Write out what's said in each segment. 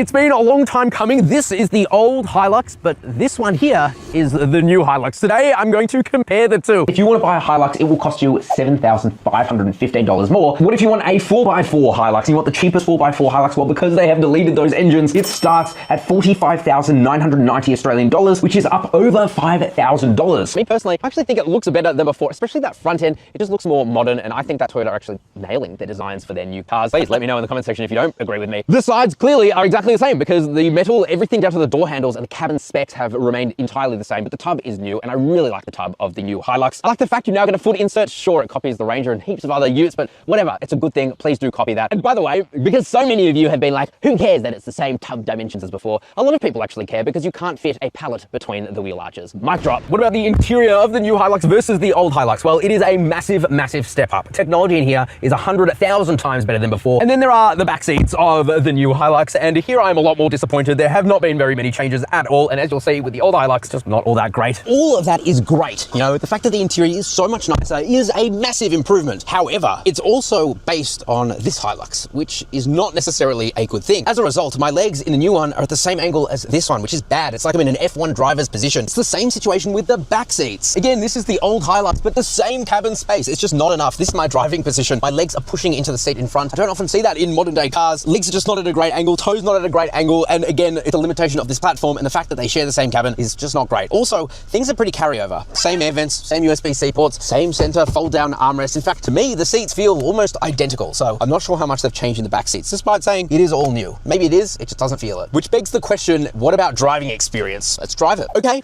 It's been a long time coming. This is the old HiLux, but this one here is the new HiLux. Today, I'm going to compare the two. If you want to buy a HiLux, it will cost you $7,515 more. What if you want a 4x4 HiLux? You want the cheapest 4x4 HiLux? Well, because they have deleted those engines, it starts at 45,990 Australian dollars, which is up over $5,000. Me personally, I actually think it looks better than before, especially that front end. It just looks more modern, and I think that Toyota are actually nailing their designs for their new cars. Please let me know in the comment section if you don't agree with me. The sides clearly are exactly the same because the metal, everything down to the door handles and the cabin specs have remained entirely the same, but the tub is new, and I really like the tub of the new HiLux. I like the fact you now get a foot insert. Sure, it copies the Ranger and heaps of other utes, but whatever, it's a good thing. Please do copy that. And by the way, because so many of you have been like, who cares that it's the same tub dimensions as before? A lot of people actually care because you can't fit a pallet between the wheel arches. Mic drop. What about the interior of the new HiLux versus the old HiLux? Well, it is a massive, massive step up. Technology in here is 100,000 times better than before. And then there are the back seats of the new HiLux, and here I'm a lot more disappointed. There have not been very many changes at all, and as you'll see with the old HiLux, just not all that great. All of that is great. You know, the fact that the interior is so much nicer is a massive improvement. However, it's also based on this HiLux, which is not necessarily a good thing. As a result, my legs in the new one are at the same angle as this one, which is bad. It's like I'm in an F1 driver's position. It's the same situation with the back seats. Again, this is the old HiLux, but the same cabin space. It's just not enough. This is my driving position. My legs are pushing into the seat in front. I don't often see that in modern day cars. Legs are just not at a great angle, toes not at a great angle, and again, it's a limitation of this platform, and the fact that they share the same cabin is just not great. Also, things are pretty carryover. Same air vents, same USB-C ports, same center fold-down armrest. In fact, to me, the seats feel almost identical, so I'm not sure how much they've changed in the back seats, despite saying it is all new. Maybe it is, it just doesn't feel it. Which begs the question, what about driving experience? Let's drive it. Okay,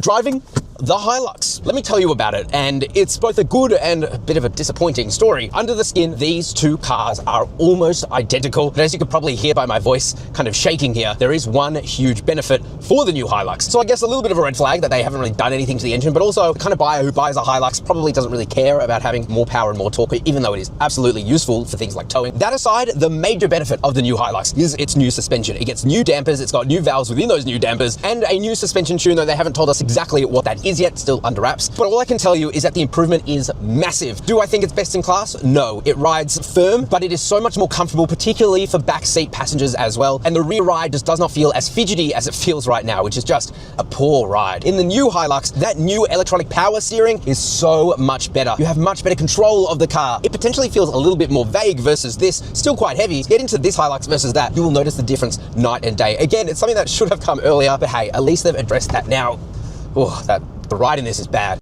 driving the HiLux. Let me tell you about it, and it's both a good and a bit of a disappointing story. Under the skin, these two cars are almost identical, but as you could probably hear by my voice kind of shaking here, there is one huge benefit for the new HiLux. So I guess a little bit of a red flag that they haven't really done anything to the engine, but also the kind of buyer who buys a HiLux probably doesn't really care about having more power and more torque, even though it is absolutely useful for things like towing. That aside, the major benefit of the new HiLux is its new suspension. It gets new dampers, it's got new valves within those new dampers, and a new suspension tune, though they haven't told us exactly what that is yet, still under wraps. But all I can tell you is that the improvement is massive. Do I think it's best in class? No. It rides firm, but it is so much more comfortable, particularly for backseat passengers as well. And the rear ride just does not feel as fidgety as it feels right now, which is just a poor ride. In the new HiLux, that new electronic power steering is so much better. You have much better control of the car. It potentially feels a little bit more vague versus this, still quite heavy. Get into this HiLux versus that, you will notice the difference night and day. Again, it's something that should have come earlier, but hey, at least they've addressed that now. Oh, the ride in this is bad.